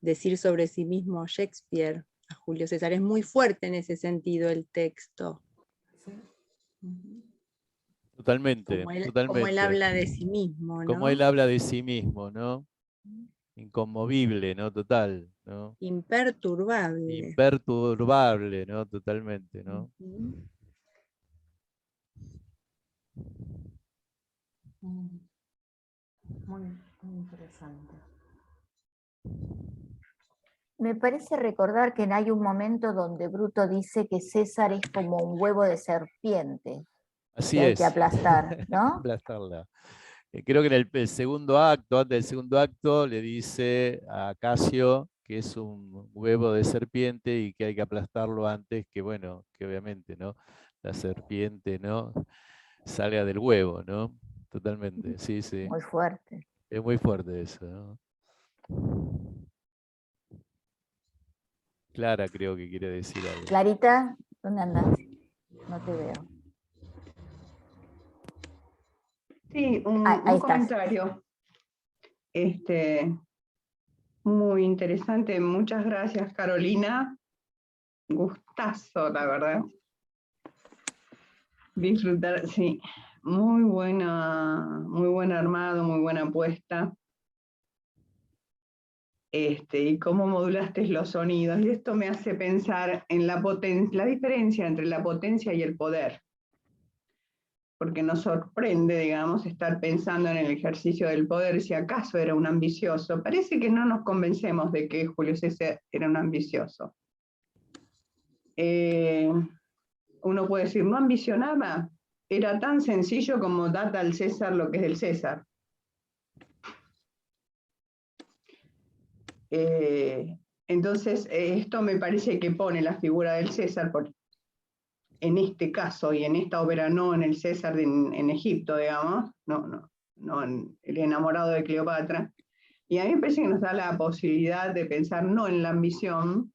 decir sobre sí mismo Shakespeare a Julio César. Es muy fuerte en ese sentido el texto,
sí. Ujú.
Totalmente,
como él
totalmente.
habla de sí mismo,
Como él
¿no?
habla de sí mismo, ¿no? Inconmovible, ¿no? Total, ¿no?
Imperturbable.
Imperturbable, ¿no? Totalmente, ¿no?
Ujú.
Mm, muy, muy interesante.
Me parece recordar que hay un momento donde Bruto dice que César es como un huevo de serpiente
Así
que hay que
es.
aplastar, ¿no?
Aplastarla. Creo que en el segundo acto, antes del segundo acto, le dice a Casio que es un huevo de serpiente y que hay que aplastarlo antes que, bueno, que obviamente, ¿no? La serpiente, ¿no? Salga del huevo, ¿no? Totalmente, sí, sí.
Muy fuerte.
Es muy fuerte eso, ¿no? Clara creo que quiere decir algo.
Clarita, ¿dónde andas? No te veo.
Sí,
Ahí
un
estás.
comentario. Muy interesante. Muchas gracias, Carolina. Gustazo, la verdad. Disfrutar, sí. Muy buen armado, muy buena apuesta. Y cómo modulaste los sonidos. Y esto me hace pensar en la diferencia entre la potencia y el poder. Porque nos sorprende, digamos, estar pensando en el ejercicio del poder, si acaso era un ambicioso. Parece que no nos convencemos de que Julio César era un ambicioso. Uno puede decir, no ambicionaba, era tan sencillo como dar al César lo que es del César. Entonces, esto me parece que pone la figura del César, en este caso y en esta ópera, no en el César en Egipto, digamos, no en el enamorado de Cleopatra. Y a mí me parece que nos da la posibilidad de pensar no en la ambición,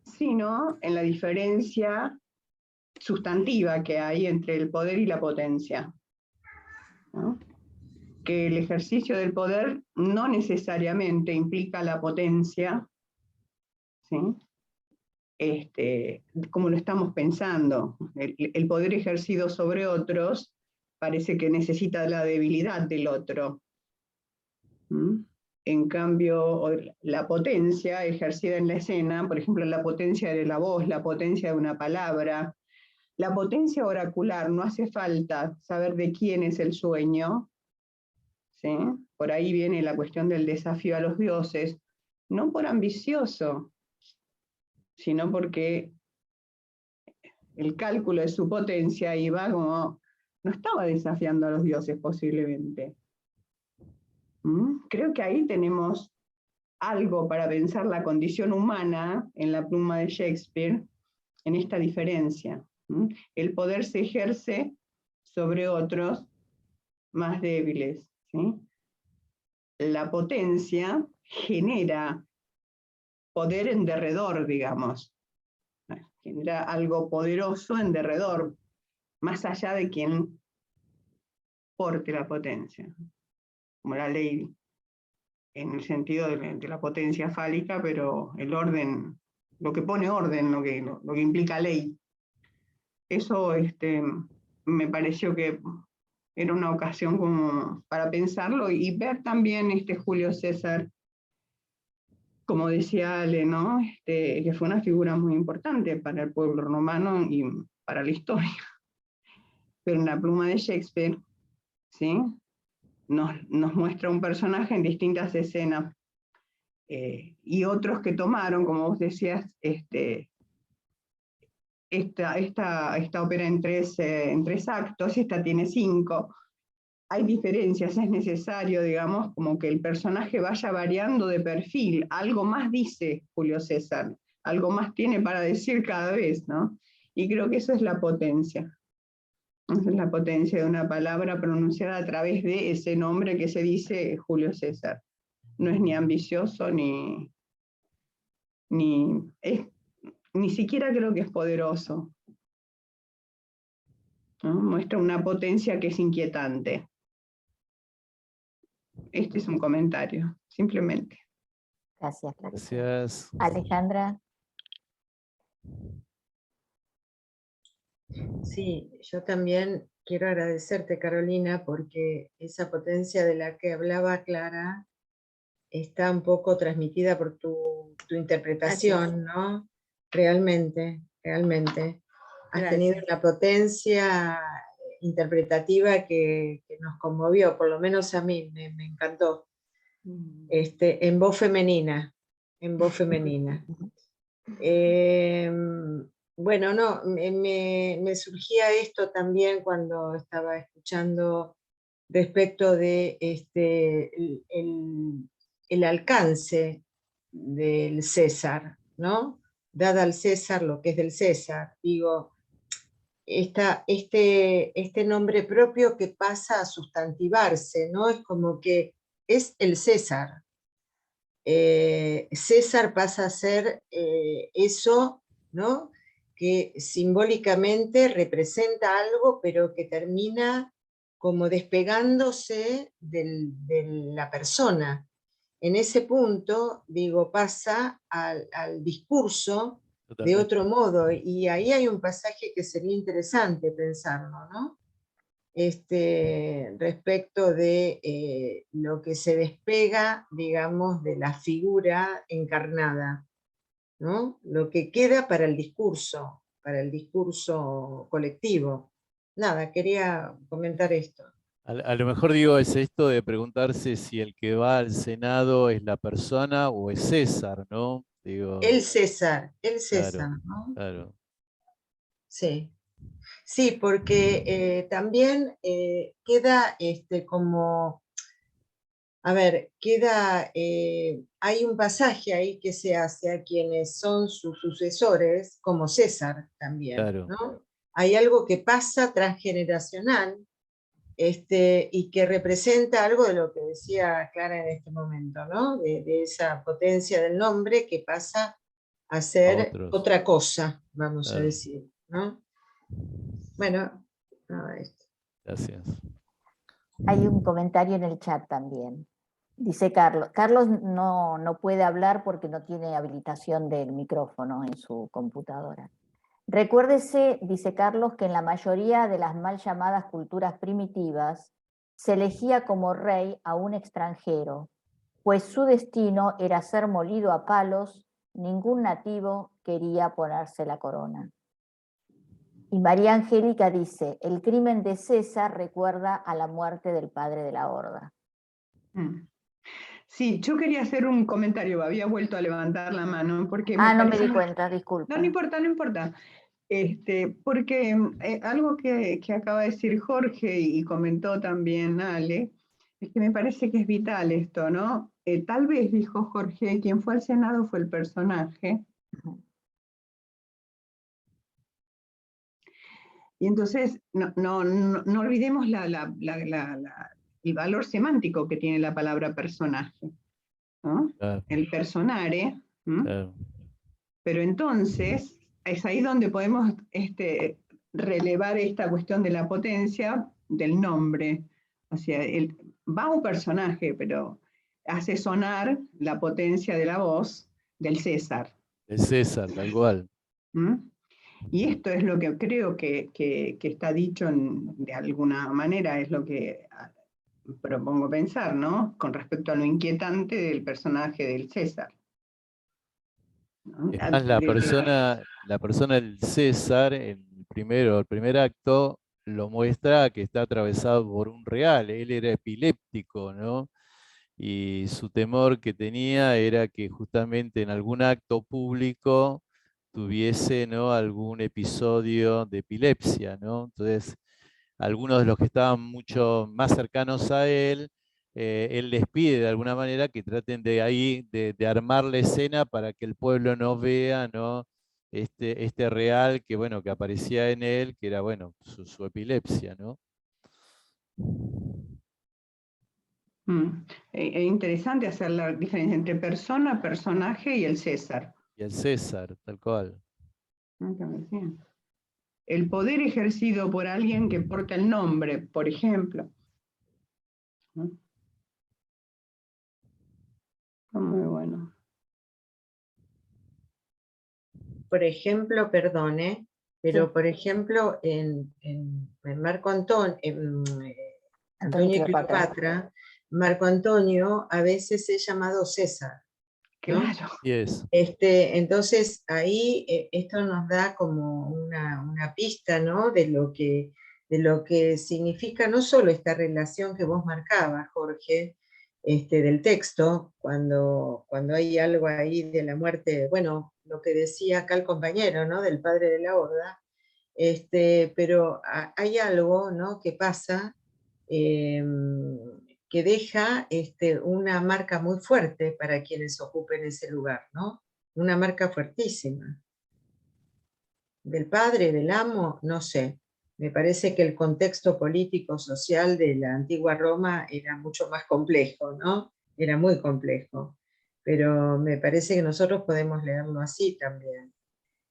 sino en la diferencia sustantiva que hay entre el poder y la potencia, ¿no? Que el ejercicio del poder no necesariamente implica la potencia, ¿sí? Como lo estamos pensando. El poder ejercido sobre otros parece que necesita la debilidad del otro. En cambio, la potencia ejercida en la escena, por ejemplo, la potencia de la voz, la potencia de una palabra, la potencia oracular, no hace falta saber de quién es el sueño, ¿sí? Por ahí viene la cuestión del desafío a los dioses, no por ambicioso, sino porque el cálculo de su potencia iba como, no estaba desafiando a los dioses posiblemente. Creo que ahí tenemos algo para pensar la condición humana en la pluma de Shakespeare, en esta diferencia. El poder se ejerce sobre otros más débiles, ¿sí? La potencia genera poder en derredor, digamos. Genera algo poderoso en derredor, más allá de quien porte la potencia. Como la ley, en el sentido de la potencia fálica, pero el orden, lo que pone orden, lo que implica ley. Eso me pareció que era una ocasión como para pensarlo y ver también Julio César, como decía Ale, ¿no? Que fue una figura muy importante para el pueblo romano y para la historia. Pero en la pluma de Shakespeare, ¿sí? Nos muestra un personaje en distintas escenas y otros que tomaron, como vos decías, esta ópera en tres actos, esta tiene 5. Hay diferencias, es necesario, digamos, como que el personaje vaya variando de perfil, algo más dice Julio César, algo más tiene para decir cada vez, ¿no? Y creo que eso es la potencia. Esa es la potencia de una palabra pronunciada a través de ese nombre que se dice Julio César. No es ni ambicioso, ni siquiera creo que es poderoso, ¿no? Muestra una potencia que es inquietante. Este es un comentario, simplemente.
Gracias, Clarisa.
Gracias.
Alejandra.
Sí, yo también quiero agradecerte, Carolina, porque esa potencia de la que hablaba Clara está un poco transmitida por tu interpretación, ¿no? Realmente, realmente. Has tenido una potencia interpretativa que nos conmovió, por lo menos a mí, me encantó. En voz femenina, en voz femenina. Bueno, no, me surgía esto también cuando estaba escuchando respecto de el alcance del César, ¿no? Dada al César lo que es del César, digo, este nombre propio que pasa a sustantivarse, ¿no? Es como que es el César. César pasa a ser eso, ¿no? Que simbólicamente representa algo, pero que termina como despegándose de la persona. En ese punto, digo, pasa al discurso de otro modo, y ahí hay un pasaje que sería interesante pensarlo, ¿no? Respecto de lo que se despega, digamos, de la figura encarnada, ¿no? Lo que queda para el discurso colectivo. Nada, quería comentar esto.
A lo mejor digo, es esto de preguntarse si el que va al Senado es la persona o es César, ¿no? Digo,
El César,
claro,
¿no?
claro.
Sí. Sí, porque también queda como, a ver, hay un pasaje ahí que se hace a quienes son sus sucesores, como César también,
Claro.
¿no? Hay algo que pasa transgeneracional y que representa algo de lo que decía Clara en este momento, ¿no? De esa potencia del nombre que pasa a ser otra cosa, vamos a decir, ¿no? Bueno, nada de esto.
Gracias.
Hay un comentario en el chat también. Dice Carlos. Carlos no puede hablar porque no tiene habilitación del micrófono en su computadora. Recuérdese, dice Carlos, que en la mayoría de las mal llamadas culturas primitivas se elegía como rey a un extranjero, pues su destino era ser molido a palos, ningún nativo quería ponerse la corona. Y María Angélica dice, el crimen de César recuerda a la muerte del padre de la horda.
Sí, yo quería hacer un comentario, había vuelto a levantar la mano porque
Ah, no me
parece
di cuenta, disculpa.
No, no importa, no importa. Porque algo que acaba de decir Jorge y comentó también Ale, es que me parece que es vital esto, ¿no? Tal vez, dijo Jorge, quien fue al Senado fue el personaje. Y entonces no olvidemos el valor semántico que tiene la palabra personaje, ¿no?
Claro,
El personare.
claro.
Pero entonces es ahí donde podemos relevar esta cuestión de la potencia del nombre. O sea, va un personaje, pero hace sonar la potencia de la voz del César.
El César, tal cual.
¿Mm? Y esto es lo que creo que está dicho de alguna manera, es lo que propongo pensar, ¿no? Con respecto a lo inquietante del personaje del César. ¿No?
Es más, la persona del César, el primer acto, lo muestra que está atravesado por un real. Él era epiléptico, ¿no? Y su temor que tenía era que justamente en algún acto público tuviese, ¿no?, algún episodio de epilepsia, ¿no? Entonces, algunos de los que estaban mucho más cercanos a él, él les pide de alguna manera que traten de ahí, de armar la escena para que el pueblo no vea, ¿no?, este real que, bueno, que aparecía en él, que era, bueno, su epilepsia, ¿no?
Es interesante hacer la diferencia entre persona, personaje y el César.
Y el César, tal cual.
El poder ejercido por alguien que porta el nombre, por ejemplo. Muy bueno.
Por ejemplo, perdone, pero
Sí.
por ejemplo, en Marco Antonio, Antonio y Cleopatra, Marco Antonio a veces es llamado César, ¿no?
Claro.
Y es.
Entonces ahí esto nos da como una pista, ¿no?, de lo que significa no solo esta relación que vos marcabas, Jorge, del texto, cuando hay algo ahí de la muerte, bueno, lo que decía acá el compañero, ¿no?, del padre de la horda, pero hay algo, ¿no?, que pasa, que deja una marca muy fuerte para quienes ocupen ese lugar, ¿no? Una marca fuertísima. Del padre, del amo, no sé. Me parece que el contexto político-social de la antigua Roma era mucho más complejo, ¿no? Era muy complejo. Pero me parece que nosotros podemos leerlo así también.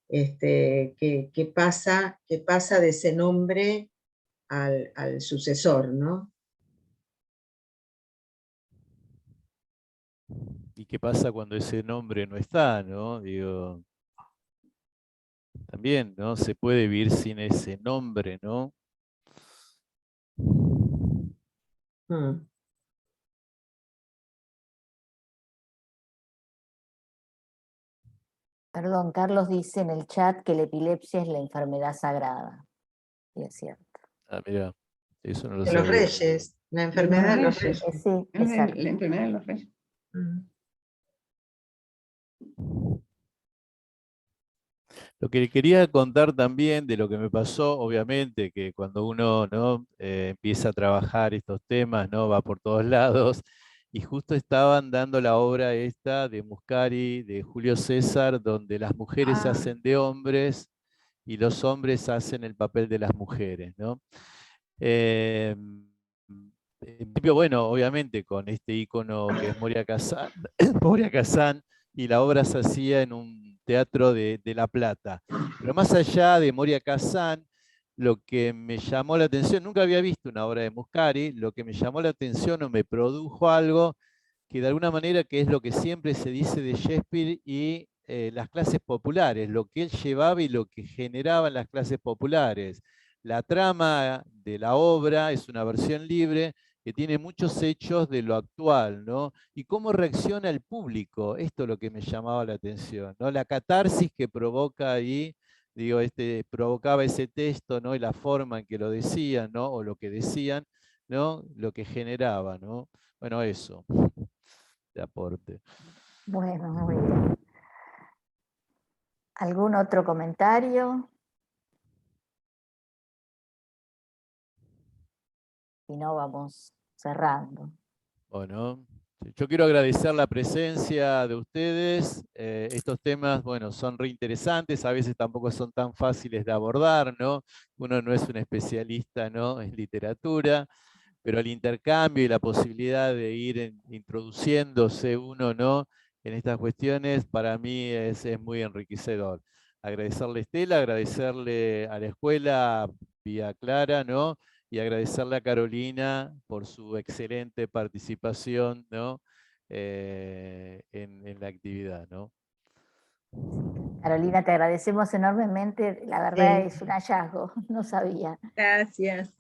¿Qué pasa de ese nombre al sucesor, ¿no?
¿Y qué pasa cuando ese nombre no está, ¿no? Digo, también, ¿no? Se puede vivir sin ese nombre, ¿no?
Mm.
Perdón, Carlos dice en el chat que la epilepsia es la enfermedad sagrada. Y es cierto.
Ah, mira, eso no lo
De los
sabía.
reyes, la enfermedad de los reyes.
Sí, exacto.
La enfermedad de los reyes.
Mm.
Lo que quería contar también de lo que me pasó, obviamente, que cuando uno, ¿no?, empieza a trabajar estos temas, ¿no?, va por todos lados, y justo estaban dando la obra esta de Muscari, de Julio César, donde las mujeres hacen de hombres y los hombres hacen el papel de las mujeres, ¿no? En principio, bueno, obviamente con este ícono que es Moria Kazan, Moria Kazan, y la obra se hacía en un teatro de La Plata. Pero más allá de Moria Kazan, lo que me llamó la atención, nunca había visto una obra de Muscari, lo que me llamó la atención o me produjo algo que de alguna manera, que es lo que siempre se dice de Shakespeare y las clases populares, lo que él llevaba y lo que generaban las clases populares. La trama de la obra es una versión libre, que tiene muchos hechos de lo actual, ¿no? Y cómo reacciona el público, esto es lo que me llamaba la atención, ¿no? La catarsis que provoca ahí, digo, provocaba ese texto, ¿no? Y la forma en que lo decían, ¿no? O lo que decían, ¿no? Lo que generaba, ¿no? Bueno, eso, de aporte.
Bueno, muy bien. ¿Algún otro comentario? Si no, vamos cerrando.
Bueno, yo quiero agradecer la presencia de ustedes. Estos temas, bueno, son reinteresantes, a veces tampoco son tan fáciles de abordar, ¿no? Uno no es un especialista, ¿no? En literatura, pero el intercambio y la posibilidad de ir introduciéndose uno, ¿no? En estas cuestiones, para mí es muy enriquecedor. Agradecerle a Estela, agradecerle a la escuela Vía Clara, ¿no? Y agradecerle a Carolina por su excelente participación, ¿no? En la actividad, ¿no?
Carolina, te agradecemos enormemente. La verdad
Sí.
es un hallazgo, no sabía.
Gracias.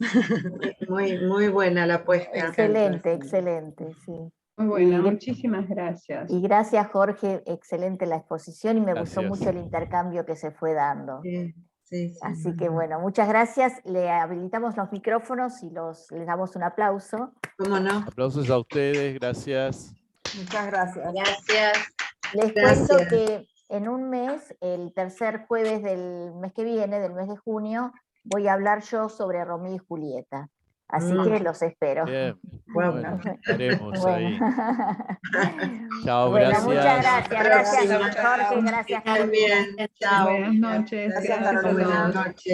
Muy buena la puesta.
Excelente, excelente, sí.
Muy buena,
Y-
muchísimas gracias.
Y gracias, Jorge, excelente la exposición y me gustó
Gracias.
mucho el intercambio que se fue dando.
Sí, sí.
Así que bueno, muchas gracias. Le habilitamos los micrófonos y les damos un aplauso.
¿Cómo no?
Aplausos a ustedes, gracias.
Muchas gracias.
Gracias.
Les
Gracias.
cuento que en un mes, el tercer jueves del mes que viene, del mes de junio, voy a hablar yo sobre Romeo y Julieta. Así que los espero.
Bien,
Bueno.
bueno, estaremos ahí.
Bueno.
Chao,
Bueno,
gracias.
muchas gracias. Gracias,
Próxima.
Jorge. Gracias,
Que estén
Carolina.
bien. Chao.
Buenas noches.
Gracias,
Gracias a
Carolina.
todos.
Buenas noches.